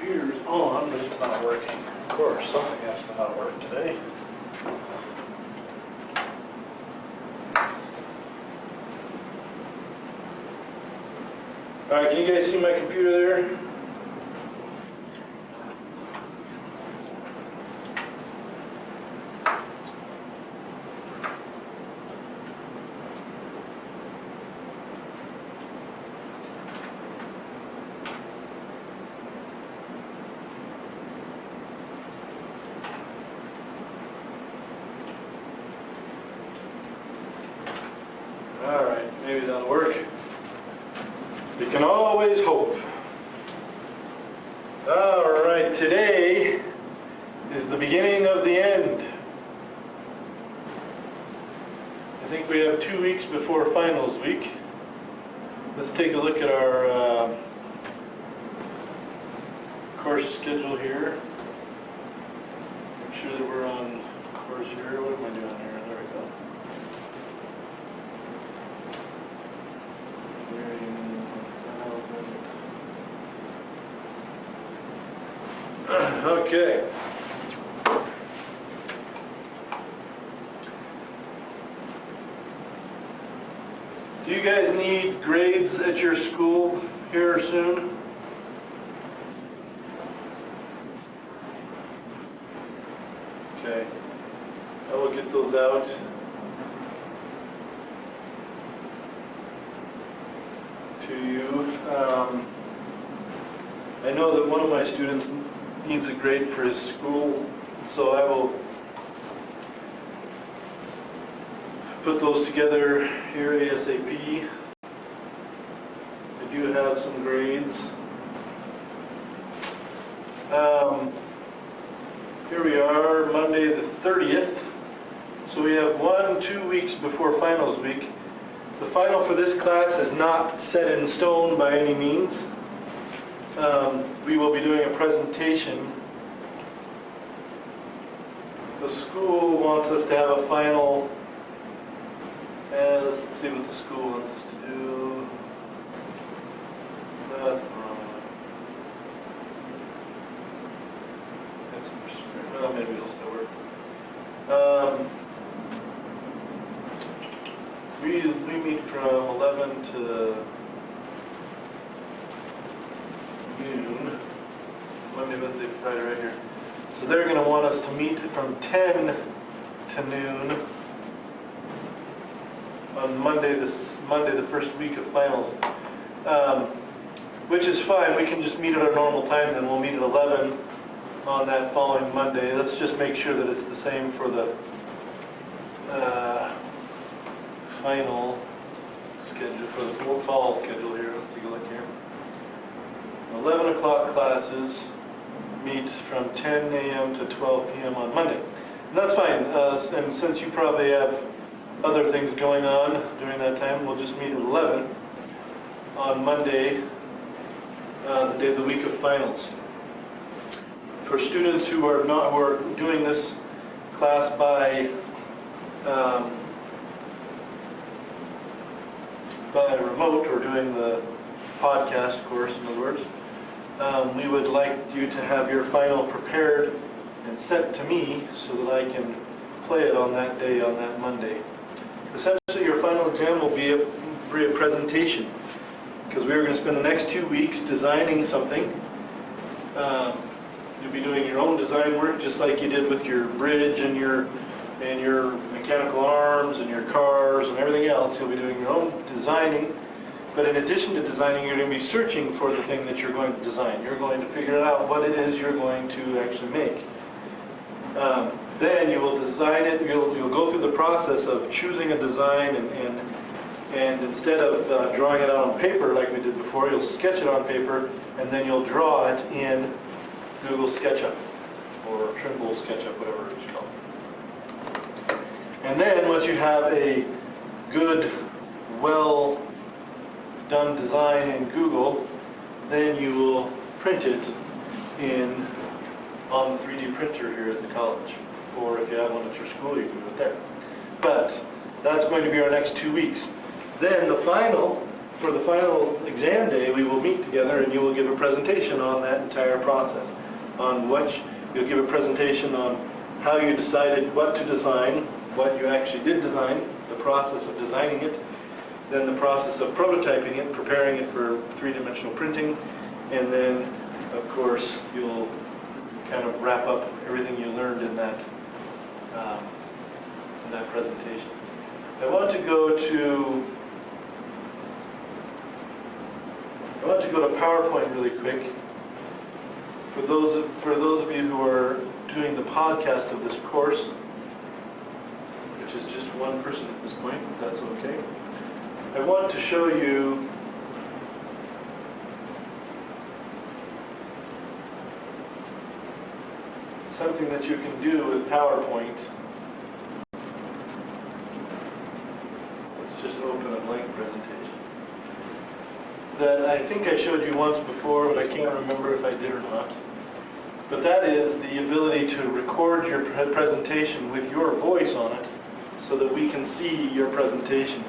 computer's on, but it's not working. Of course, something has to not work today. Alright, can you guys see my computer there? Alright, maybe that'll work. You can always hope. Alright, today is the beginning of the end. I think we have 2 weeks before finals week. Let's take a look at our course schedule here. Make sure that we're on course here. What am I doing here? There we go. Okay. Do you guys need grades at your school here soon? Okay. I will get those out. To you. I know that one of my students needs a grade for his school, so I will put those together here ASAP. I do have some grades. Here we are, Monday the 30th. So we have 2 weeks before finals week. The final for this class is not set in stone by any means. We will be doing a presentation. The school wants us to have a final, and let's see what the school wants us to do. That's the wrong one. Well, maybe it'll still work. We meet from 11 to noon, Monday, Wednesday, Friday, right here. So they're going to want us to meet from 10 to noon on Monday, the first week of finals, which is fine. We can just meet at our normal time, then we'll meet at 11 on that following Monday. Let's just make sure that it's the same for the final schedule, for the fall schedule here. Let's take a look here. 11 o'clock classes meet from 10 a.m. to 12 p.m. on Monday. And that's fine, and since you probably have other things going on during that time, we'll just meet at 11 on Monday, the day of the week of finals. For students who are doing this class by remote, or doing the podcast course, in other words, we would like you to have your final prepared and sent to me so that I can play it on that day, on that Monday. Essentially, your final exam will be a presentation, because we are going to spend the next 2 weeks designing something. You'll be doing your own design work, just like you did with your bridge and your mechanical arms and your cars and everything else. You'll be doing your own designing. But in addition to designing, you're going to be searching for the thing that you're going to design. You're going to figure out what it is you're going to actually make. Then you will design it. You'll go through the process of choosing a design, and instead of drawing it out on paper like we did before, you'll sketch it on paper, and then you'll draw it in Google SketchUp or Trimble SketchUp, whatever it's called. And then once you have a good, well done design in Google, then you will print it on the 3D printer here at the college, or if you have one at your school, you can do it there. But that's going to be our next 2 weeks. Then the final for the final exam day, we will meet together and you will give a presentation on that entire process. You'll give a presentation on how you decided what to design, what you actually did design, the process of designing it, then the process of prototyping it, preparing it for three-dimensional printing, and then, of course, you'll kind of wrap up everything you learned in that presentation. I want to go to PowerPoint really quick. For those of you who are doing the podcast of this course, which is just one person at this point, but that's okay. I want to show you something that you can do with PowerPoint. Let's just open a blank presentation. That I think I showed you once before, but I can't remember if I did or not. But that is the ability to record your presentation with your voice on it so that we can see your presentation.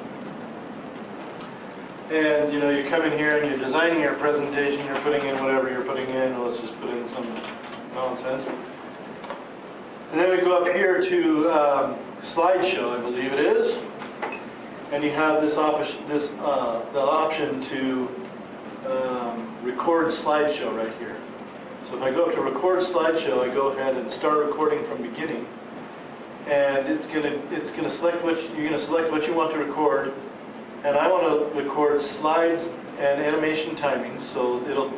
And you come in here and you're designing your presentation, you're putting in whatever you're putting in, let's just put in some nonsense. And then we go up here to slideshow, I believe it is. And you have the option to record slideshow right here. So if I go up to record slideshow, I go ahead and start recording from beginning, and it's gonna select you're gonna select what you want to record, and I want to record slides and animation timing. So it'll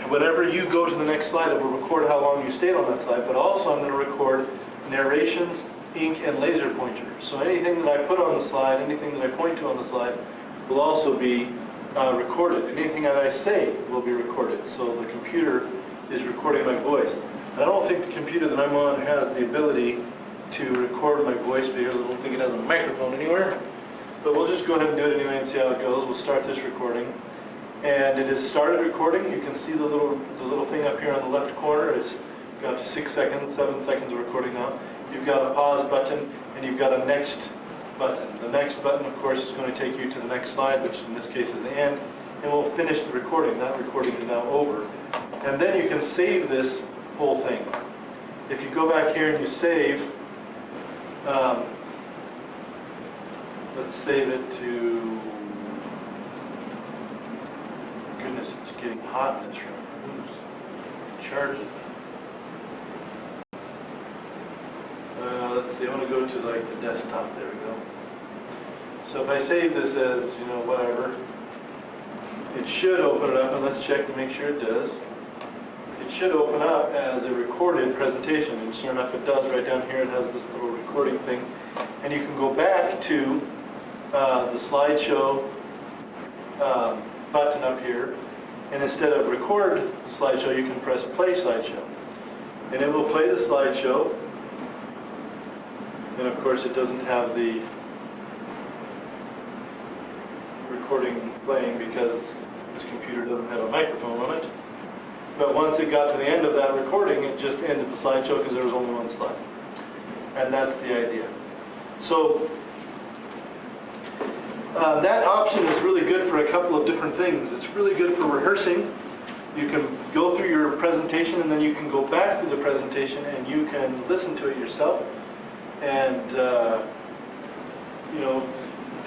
whenever you go to the next slide, it will record how long you stayed on that slide. But also I'm going to record narrations, ink, and laser pointer. So anything that I put on the slide, anything that I point to on the slide, will also be recorded. Anything that I say will be recorded. So the computer is recording my voice. I don't think the computer that I'm on has the ability to record my voice because I don't think it has a microphone anywhere. But we'll just go ahead and do it anyway and see how it goes. We'll start this recording. And it has started recording. You can see the little thing up here on the left corner. It's got 6 seconds, 7 seconds of recording now. You've got a pause button, and you've got a next button. The next button, of course, is going to take you to the next slide, which in this case is the end, and we'll finish the recording. That recording is now over. And then you can save this whole thing. If you go back here and you save, let's save it to, goodness, it's getting hot in this room. Oops. Charge it. Let's see, I want to go to like the desktop. There we go. So if I save this as, whatever, it should open it up, and let's check to make sure it does. It should open up as a recorded presentation, and sure enough it does. Right down here it has this little recording thing. And you can go back to the slideshow button up here, and instead of record slideshow, you can press play slideshow. And it will play the slideshow. And of course it doesn't have the recording playing because this computer doesn't have a microphone on it. But once it got to the end of that recording, it just ended the slideshow because there was only one slide. And that's the idea. So that option is really good for a couple of different things. It's really good for rehearsing. You can go through your presentation and then you can go back through the presentation and you can listen to it yourself. And,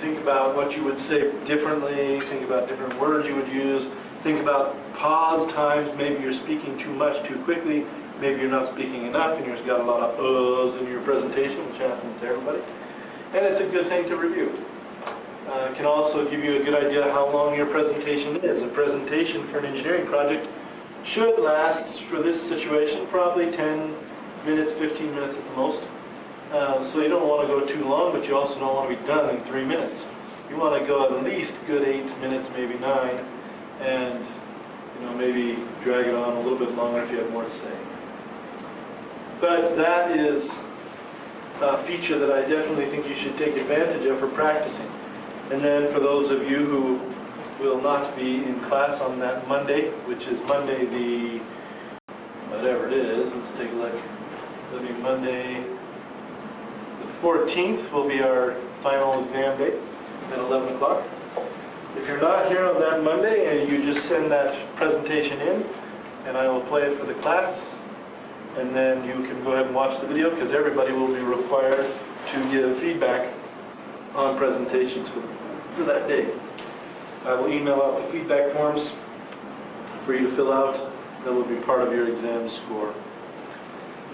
think about what you would say differently, think about different words you would use, think about pause times. Maybe you're speaking too much too quickly, maybe you're not speaking enough and you've got a lot of uhs in your presentation, which happens to everybody. And it's a good thing to review. It can also give you a good idea how long your presentation is. A presentation for an engineering project should last, for this situation, probably 10 minutes, 15 minutes at the most. So you don't want to go too long, but you also don't want to be done in 3 minutes. You want to go at least a good 8 minutes, maybe 9, and maybe drag it on a little bit longer if you have more to say. But that is a feature that I definitely think you should take advantage of for practicing. And then for those of you who will not be in class on that Monday, which is Monday the, whatever it is, let's take a look. It'll be Monday the 14th will be our final exam date at 11 o'clock. If you're not here on that Monday, and you just send that presentation in, and I will play it for the class, and then you can go ahead and watch the video, because everybody will be required to give feedback on presentations for that day. I will email out the feedback forms for you to fill out. That will be part of your exam score.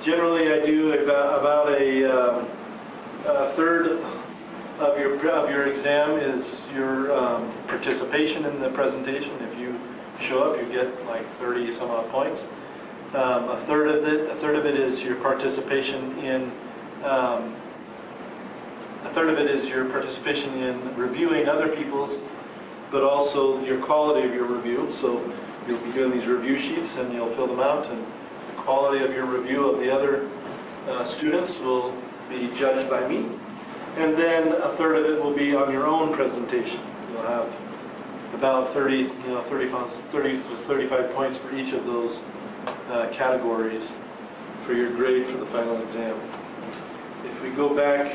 Generally, I do about a third of your exam is your participation in the presentation. If you show up, you get like 30 some odd points. A third of it is your participation in reviewing other people's, but also your quality of your review. So you'll be doing these review sheets, and you'll fill them out, and the quality of your review of the other students will be judged by me. And then a third of it will be on your own presentation. You'll have about 30 to 35 points for each of those categories for your grade for the final exam. If we go back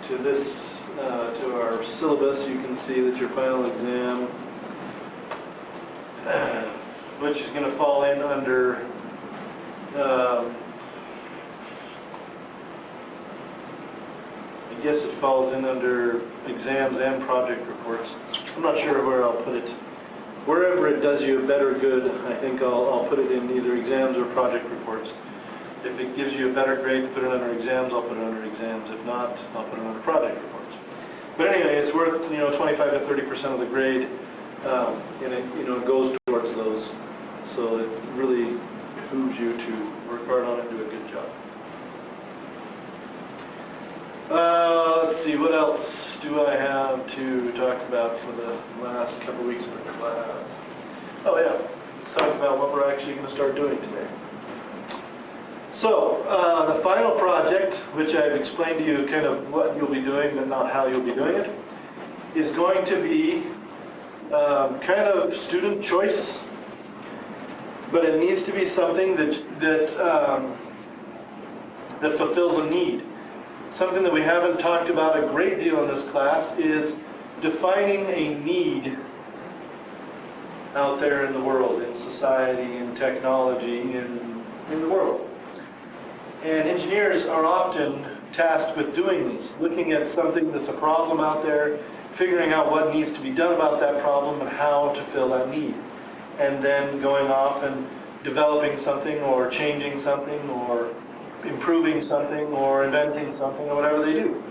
to this, to our syllabus, you can see that your final exam, which is going to fall in under I guess it falls in under exams and project reports. I'm not sure where I'll put it. Wherever it does you a better good, I think I'll put it in either exams or project reports. If it gives you a better grade to put it under exams, I'll put it under exams. If not, I'll put it under project reports. But anyway, it's worth 25 to 30% of the grade, and it goes towards those. So it really behooves you to work hard on it and do a good job. Let's see, what else do I have to talk about for the last couple weeks of the class? Oh yeah, let's talk about what we're actually going to start doing today. So, the final project, which I've explained to you kind of what you'll be doing, but not how you'll be doing it, is going to be kind of student choice, but it needs to be something that fulfills a need. Something that we haven't talked about a great deal in this class is defining a need out there in the world, in society, in technology, in the world. And engineers are often tasked with doing this, looking at something that's a problem out there, figuring out what needs to be done about that problem and how to fill that need. And then going off and developing something or changing something or improving something or inventing something or whatever they do.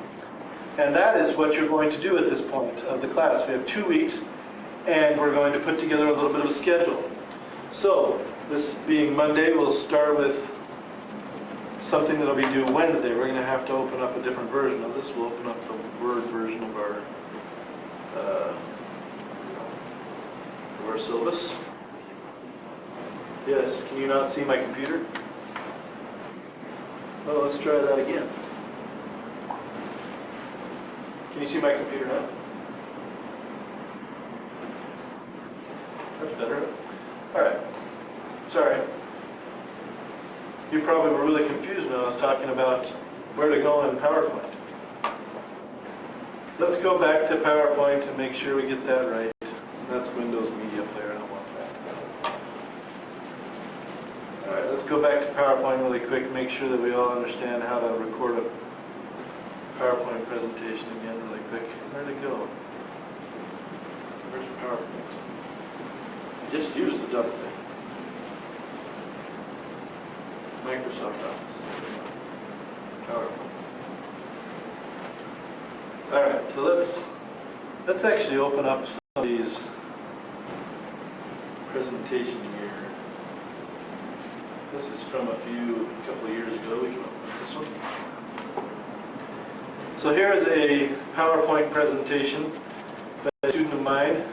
And that is what you're going to do at this point of the class. We have 2 weeks, and we're going to put together a little bit of a schedule. So, this being Monday, we'll start with something that'll be due Wednesday. We're going to have to open up a different version of this. We'll open up the Word version of our syllabus. Yes, can you not see my computer? Oh, let's try that again. Can you see my computer now? That's better. All right. Sorry. You probably were really confused when I was talking about where to go in PowerPoint. Let's go back to PowerPoint and make sure we get that right. That's Windows Media Player. I don't want that. All right, let's go back to PowerPoint really quick and make sure that we all understand how to record a PowerPoint presentation again really quick. Where'd it go? Where's PowerPoint? Just use the dumb thing. Microsoft Office. PowerPoint. All right, so let's actually open up some of these presentation here. This is from a couple of years ago. We can open this one. So here is a PowerPoint presentation by a student of mine.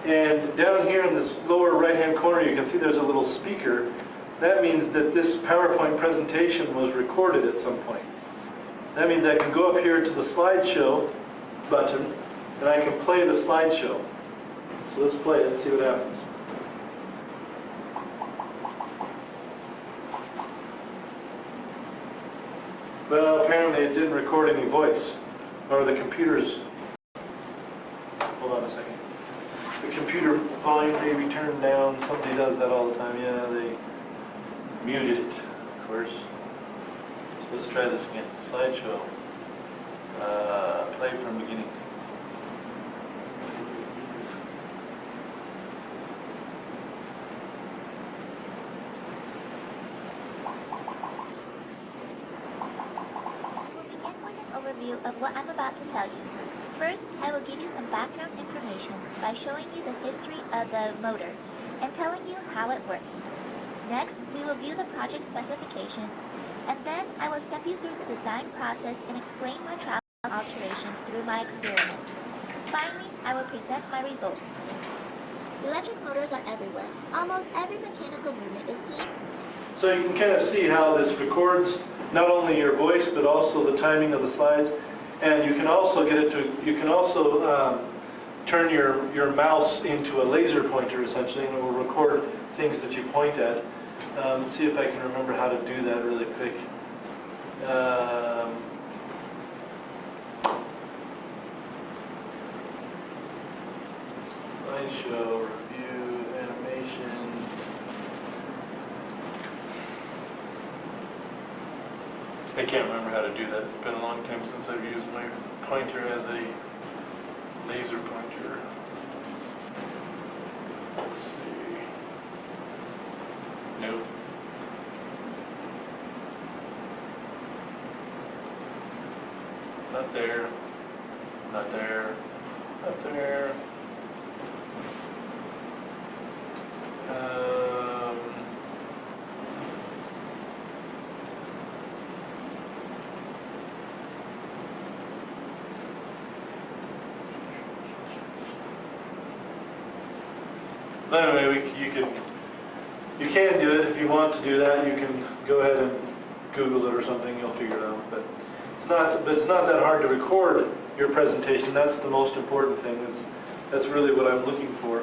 And down here in this lower right-hand corner, you can see there's a little speaker. That means that this PowerPoint presentation was recorded at some point. That means I can go up here to the slideshow button, and I can play the slideshow. So let's play it and see what happens. Well, apparently it didn't record any voice, or the computer's... Hold computer volume maybe turned down. Somebody does that all the time. Yeah, they muted it, of course. So let's try this again. Slideshow. Play from beginning. Overview of what I'm about to tell you. First, I will give you some background information by showing you the history of the motor and telling you how it works. Next, we will view the project specifications, and then I will step you through the design process and explain my trial alterations through my experiments. Finally, I will present my results. Electric motors are everywhere. Almost every mechanical movement is seen. So you can kind of see how this records not only your voice, but also the timing of the slides. And you can also get it to, you can also turn your mouse into a laser pointer, essentially, and it will record things that you point at. Let's see if I can remember how to do that really quick. Slideshow, review, animations. I can't remember how to do that. It's been a long time since I've used my pointer as a laser pointer. Let's see. Nope. Not there. Not there. Not there. But anyway, you can do it if you want to do that. You can go ahead and Google it or something. You'll figure it out. But it's not that hard to record your presentation. That's the most important thing. That's really what I'm looking for,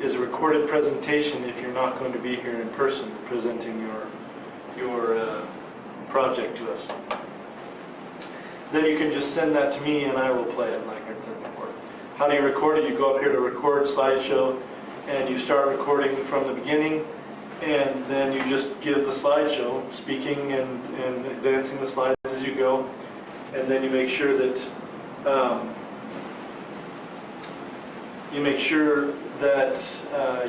is a recorded presentation if you're not going to be here in person presenting your project to us. Then you can just send that to me and I will play it, like I said before. How do you record it? You go up here to record slideshow, and you start recording from the beginning, and then you just give the slideshow, speaking and advancing the slides as you go, and then you make sure that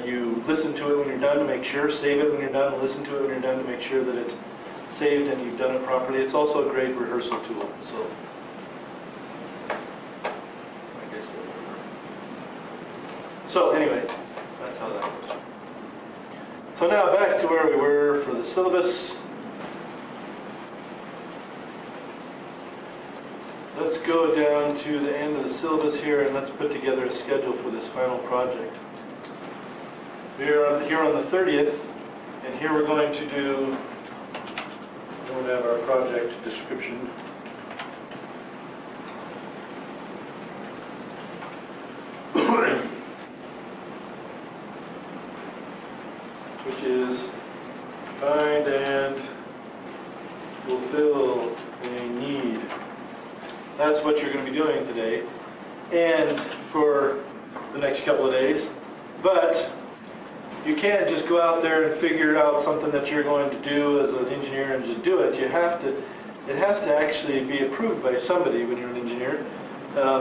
you listen to it when you're done to make sure, save it when you're done, listen to it when you're done to make sure that it's saved and you've done it properly. It's also a great rehearsal tool. So anyway, that's how that goes. So now back to where we were for the syllabus. Let's go down to the end of the syllabus here and let's put together a schedule for this final project. We're here on the 30th, and here we're going to do, we don't have our project description. Which is find and fulfill a need. That's what you're going to be doing today and for the next couple of days. But you can't just go out there and figure out something that you're going to do as an engineer and just do it. It has to actually be approved by somebody when you're an engineer.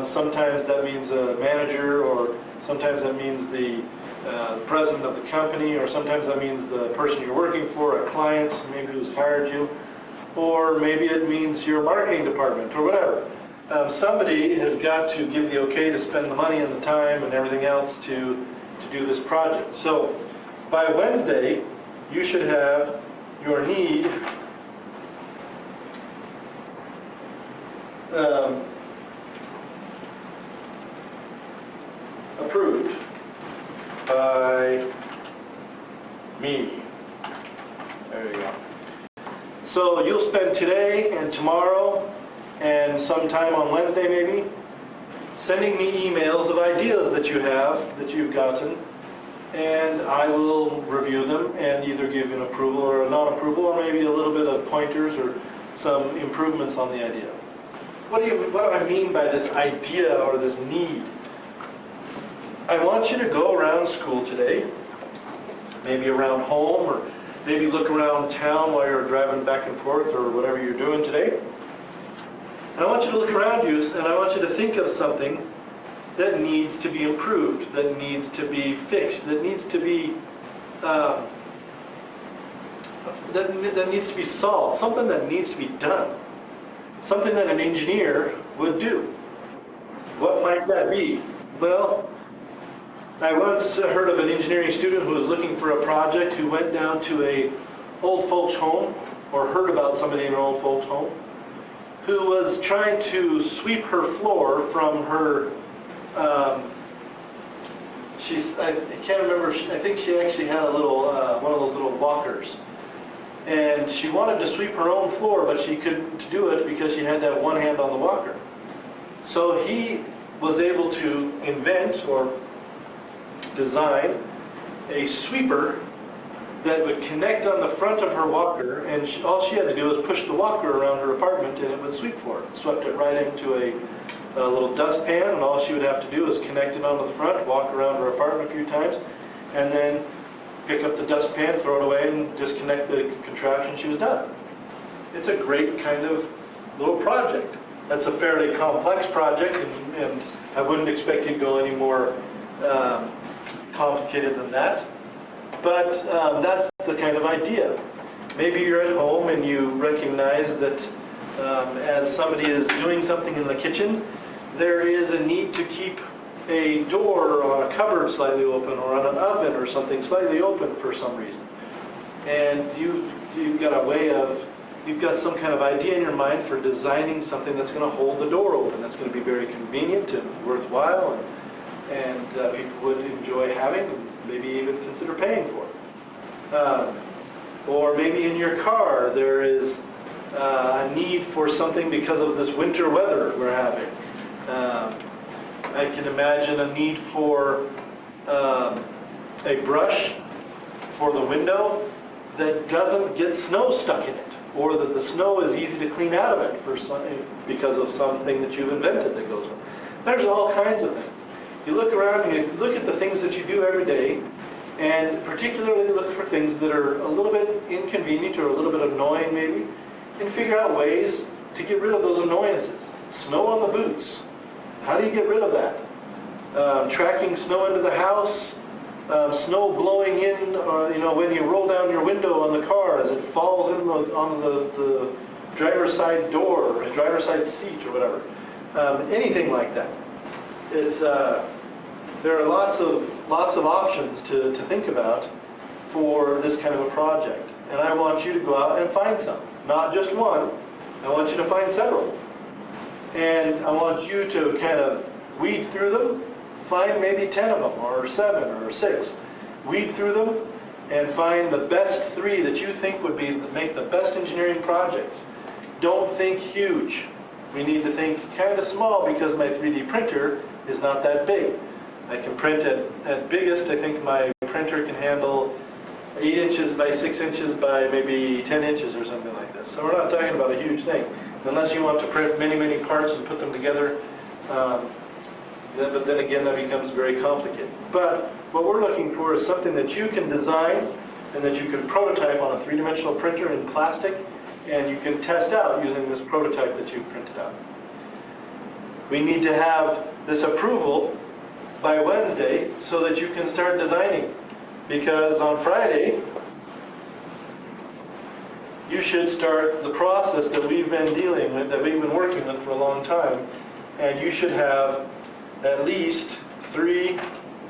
Sometimes that means a manager, or sometimes that means the president of the company, or sometimes that means the person you're working for, a client maybe who's hired you, or maybe it means your marketing department or whatever. Somebody has got to give the okay to spend the money and the time and everything else to do this project. So by Wednesday, you should have your need approved by me. There you go. So you'll spend today and tomorrow and sometime on Wednesday maybe sending me emails of ideas that you have, that you've gotten, and I will review them and either give an approval or a non-approval, or maybe a little bit of pointers or some improvements on the idea. What do I mean by this idea or this need? I want you to go around school today, maybe around home, or maybe look around town while you're driving back and forth or whatever you're doing today. And I want you to look around you, and I want you to think of something that needs to be improved, that needs to be fixed, that needs to be that needs to be solved, something that needs to be done, something that an engineer would do. What might that be? Well, I once heard of an engineering student who was looking for a project, who went down to a old folks home, or heard about somebody in an old folks home, who was trying to sweep her floor from her, I can't remember, I think she actually had a little, one of those little walkers. And she wanted to sweep her own floor, but she couldn't do it because she had to have one hand on the walker. So he was able to invent or design a sweeper that would connect on the front of her walker, and all she had to do was push the walker around her apartment and it would sweep for her. It swept it right into a little dustpan, and all she would have to do was connect it onto the front, walk around her apartment a few times, and then pick up the dustpan, throw it away, and disconnect the contraption. She was done. It's a great kind of little project. That's a fairly complex project, and I wouldn't expect you to go any more complicated than that. But that's the kind of idea. Maybe you're at home and you recognize that as somebody is doing something in the kitchen, there is a need to keep a door on a cupboard slightly open, or on an oven or something slightly open for some reason. And you've got a way of, you've got some kind of idea in your mind for designing something that's going to hold the door open, that's going to be very convenient and worthwhile, and people would enjoy having, and maybe even consider paying for it. Or maybe in your car there is a need for something because of this winter weather we're having. I can imagine a need for a brush for the window that doesn't get snow stuck in it, or that the snow is easy to clean out of it for because of something that you've invented that goes on. There's all kinds of things. You look around and you look at the things that you do every day, and particularly look for things that are a little bit inconvenient or a little bit annoying maybe, and figure out ways to get rid of those annoyances. Snow on the boots. How do you get rid of that? Tracking snow into the house, snow blowing in, when you roll down your window on the car as it falls in on the driver's side door or a driver's side seat or whatever. Anything like that. It's there are lots of options to think about for this kind of a project, and I want you to go out and find some. Not just one. I want you to find several. And I want you to kind of weed through them, find maybe 10 of them, or 7, or 6. Weed through them, and find the best 3 that you think would make the best engineering projects. Don't think huge. We need to think kind of small, because my 3D printer is not that big. I can print at biggest. I think my printer can handle 8 inches by 6 inches by maybe 10 inches or something like this. So we're not talking about a huge thing. Unless you want to print many, many parts and put them together, but then again that becomes very complicated. But what we're looking for is something that you can design and that you can prototype on a 3-dimensional printer in plastic, and you can test out using this prototype that you've printed out. We need to have this approval by Wednesday so that you can start designing, because on Friday you should start the process that we've been dealing with, that we've been working with for a long time, and you should have at least 3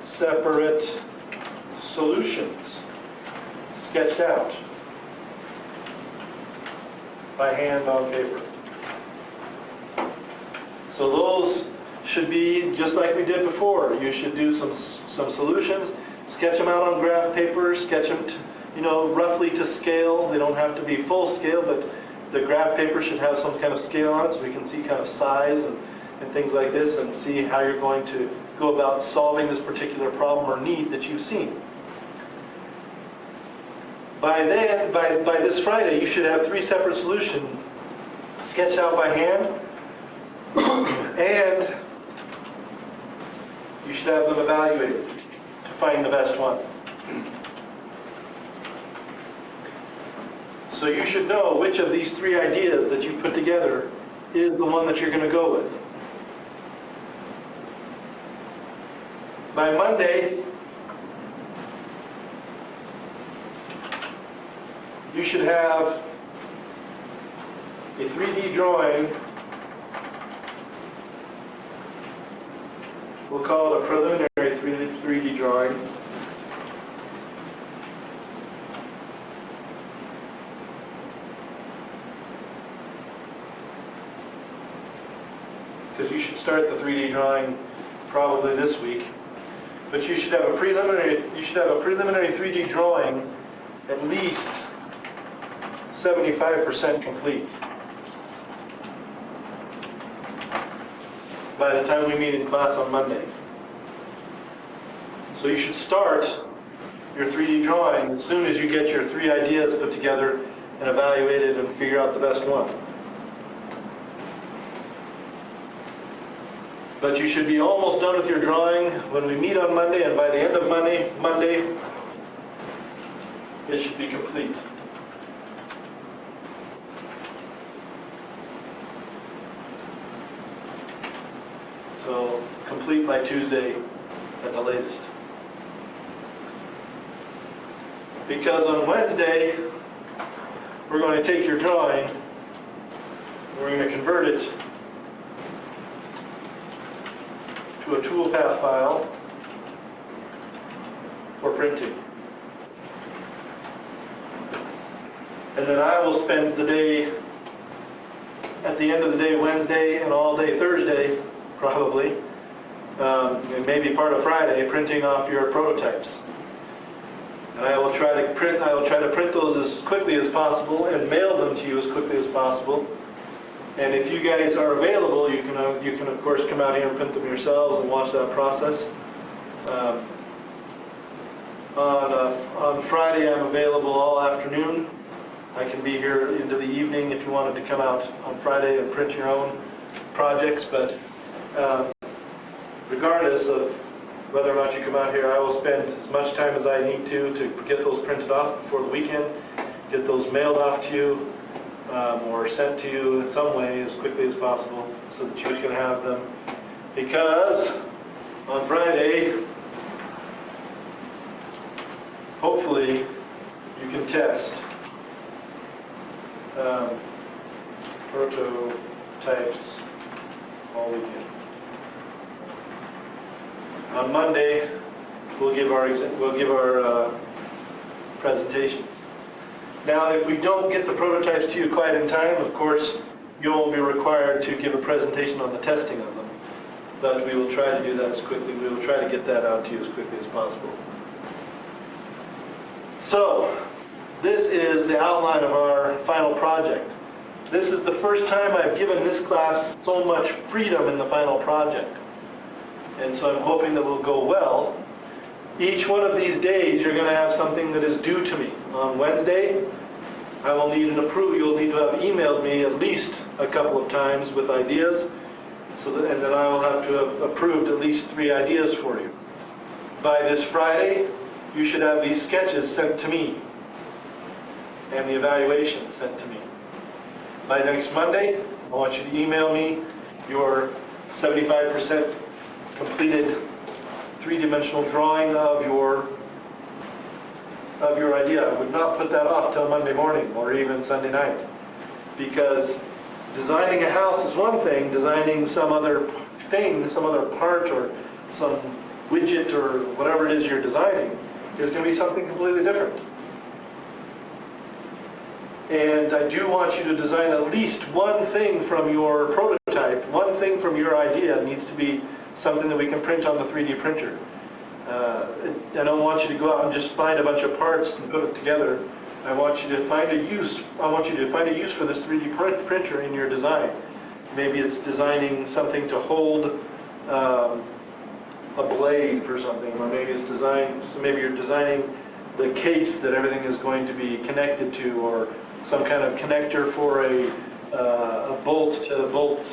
separate solutions sketched out by hand on paper. So those should be just like we did before. You should do some solutions, sketch them out on graph paper, sketch them roughly to scale. They don't have to be full scale, but the graph paper should have some kind of scale on it so we can see kind of size and things like this, and see how you're going to go about solving this particular problem or need that you've seen. By this Friday, you should have 3 separate solutions sketched out by hand, and you should have them evaluated to find the best one. So you should know which of these 3 ideas that you've put together is the one that you're going to go with. By Monday, you should have a 3D drawing. We'll call it a preliminary 3D drawing. Because you should start the 3D drawing probably this week. But you should have a preliminary 3D drawing at least 75% complete by the time we meet in class on Monday. So you should start your 3D drawing as soon as you get your 3 ideas put together and evaluated and figure out the best one. But you should be almost done with your drawing when we meet on Monday, and by the end of Monday, it should be complete. So, complete by Tuesday at the latest. Because on Wednesday, we're going to take your drawing, we're going to convert it to a toolpath file for printing. And then I will spend the day, at the end of the day Wednesday and all day Thursday, probably, and maybe part of Friday, printing off your prototypes. And I will try to print those as quickly as possible and mail them to you as quickly as possible. And if you guys are available, you can of course come out here and print them yourselves and watch that process. On Friday, I'm available all afternoon. I can be here into the evening if you wanted to come out on Friday and print your own projects. But regardless of whether or not you come out here, I will spend as much time as I need to get those printed off before the weekend, get those mailed off to you, or sent to you in some way as quickly as possible so that you can have them. Because on Friday, hopefully, you can test prototypes all weekend. On Monday, we'll give our presentations. Now, if we don't get the prototypes to you quite in time, of course, you won't be required to give a presentation on the testing of them. But we will try to do that as quickly. We will try to get that out to you as quickly as possible. So, this is the outline of our final project. This is the first time I've given this class so much freedom in the final project. And so I'm hoping that will go well. Each one of these days, you're going to have something that is due to me. On Wednesday, I will need an approval. You'll need to have emailed me at least a couple of times with ideas, and then I will have to have approved at least 3 ideas for you. By this Friday, you should have these sketches sent to me and the evaluations sent to me. By next Monday, I want you to email me your 75% completed 3-dimensional drawing of your idea. I would not put that off till Monday morning or even Sunday night, because designing a house is one thing, designing some other thing, some other part or some widget or whatever it is you're designing is going to be something completely different. And I do want you to design at least one thing from your prototype, one thing from your idea needs to be something that we can print on the 3D printer. I don't want you to go out and just find a bunch of parts and put it together. I want you to find a use. I want you to find a use for this 3D printer in your design. Maybe it's designing something to hold a blade for something, or maybe it's maybe you're designing the case that everything is going to be connected to, or some kind of connector for a bolt to bolts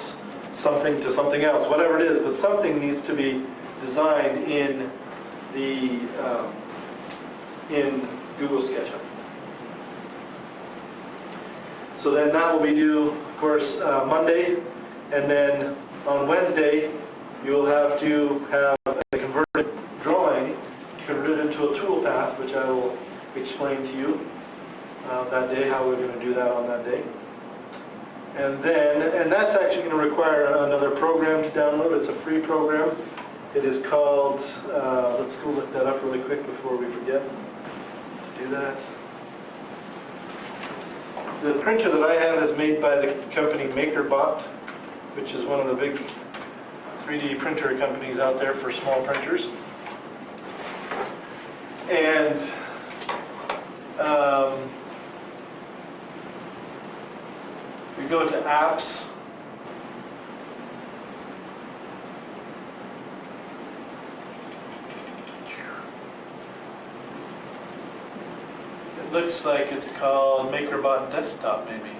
something to something else, whatever it is, but something needs to be designed in the in Google SketchUp. So then that will be due, of course, Monday, and then on Wednesday you'll have to have a converted drawing converted into a tool path, which I will explain to you that day, how we're going to do that on that day. And that's actually going to require another program to download. It's a free program. It is called, let's go look that up really quick before we forget to do that. The printer that I have is made by the company MakerBot, which is one of the big 3D printer companies out there for small printers. And we go to apps. It looks like it's called MakerBot Desktop, maybe.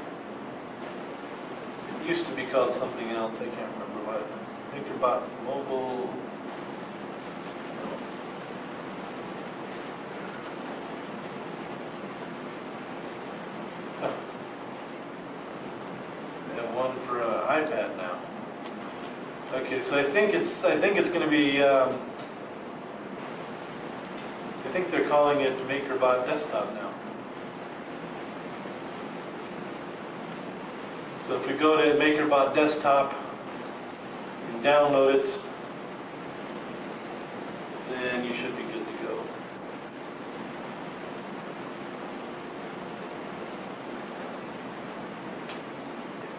It used to be called something else, I can't remember what. MakerBot Mobile. They have one for an iPad now. Okay, so I think it's going to be. I think they're calling it MakerBot Desktop now. So if we go to MakerBot Desktop and download it, then you should be good to go.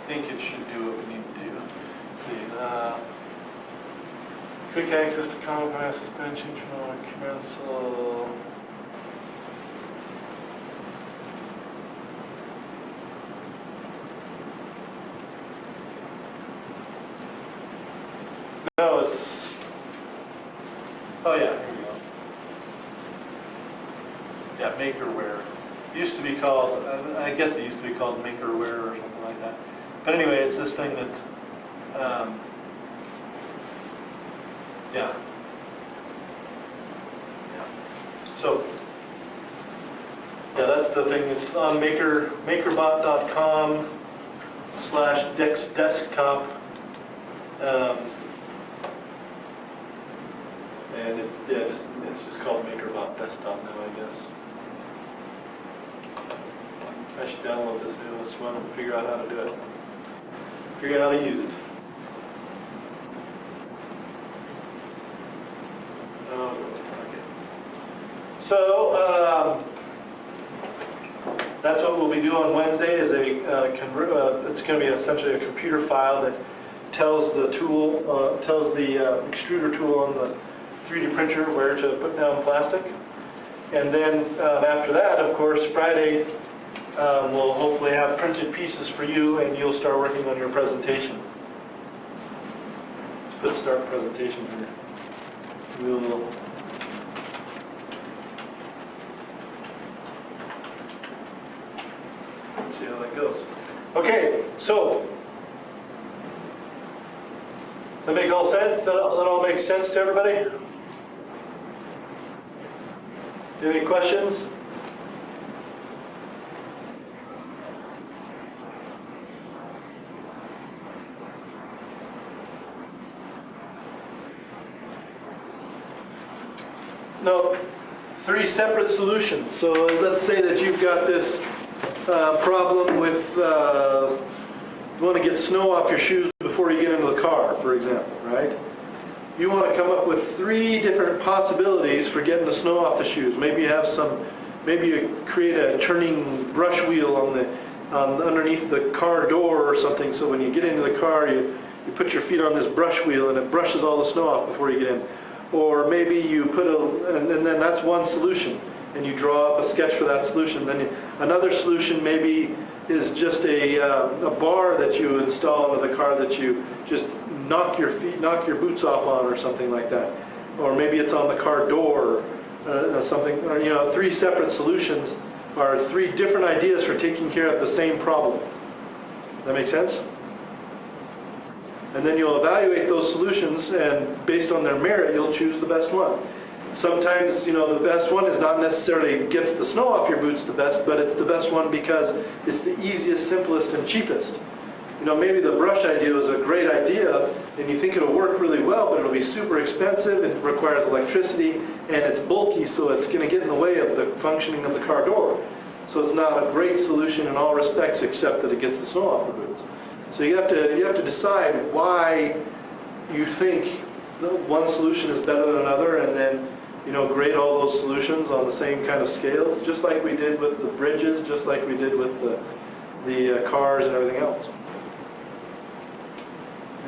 I think it should do what we need to do. Let's see. Quick access to common glass suspension, cancel. No, it's, oh yeah, here we go. Yeah, Makerware. It used to be called, I guess it used to be called Makerware or something like that. But anyway, it's this thing that, yeah. So, yeah, that's the thing. It's on makerbot.com/desktop. And it's just called MakerBot Desktop now, I guess. I should download this newest one and figure out how to do it. Figure out how to use it. So that's what we'll be doing on Wednesday. Is it's going to be essentially a computer file that tells the tool, tells the extruder tool on the 3D printer where to put down plastic. And then after that, of course, Friday we'll hopefully have printed pieces for you, and you'll start working on your presentation. Let's put start presentation here. We'll see how that goes. Okay, so does that make all sense? That all makes sense to everybody? Do you have any questions? No, 3 separate solutions. So let's say that you've got this problem with, you want to get snow off your shoes before you get into the car, for example, right? You want to come up with 3 different possibilities for getting the snow off the shoes. Maybe you have maybe you create a turning brush wheel on underneath the car door or something, so when you get into the car, you put your feet on this brush wheel and it brushes all the snow off before you get in. Or maybe you put and then that's one solution, and you draw up a sketch for that solution. Then another solution maybe is just a bar that you install into the car that you just knock your boots off on, or something like that. Or maybe it's on the car door, something. Or, 3 separate solutions are 3 different ideas for taking care of the same problem. That make sense? And then you'll evaluate those solutions, and based on their merit, you'll choose the best one. Sometimes, the best one is not necessarily gets the snow off your boots the best, but it's the best one because it's the easiest, simplest, and cheapest. Maybe the brush idea is a great idea, and you think it'll work really well, but it'll be super expensive, it requires electricity, and it's bulky, so it's going to get in the way of the functioning of the car door. So it's not a great solution in all respects, except that it gets the snow off the boots. So you have to decide why you think one solution is better than another, and then grade all those solutions on the same kind of scales, just like we did with the bridges, just like we did with the cars and everything else.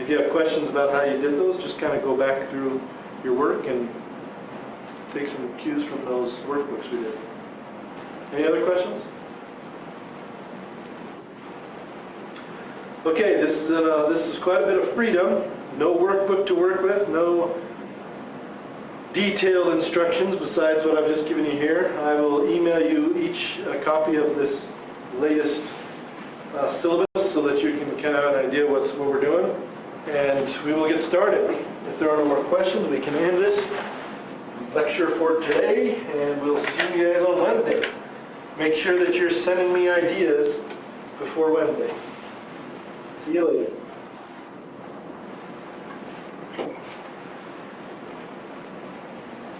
If you have questions about how you did those, just kind of go back through your work and take some cues from those workbooks we did. Any other questions? Okay, this is quite a bit of freedom. No workbook to work with, no detailed instructions besides what I've just given you here. I will email you each a copy of this latest syllabus so that you can kind of have an idea what we're doing. And we will get started. If there are no more questions, we can end this lecture for today, and we'll see you guys on Wednesday. Make sure that you're sending me ideas before Wednesday. See you later.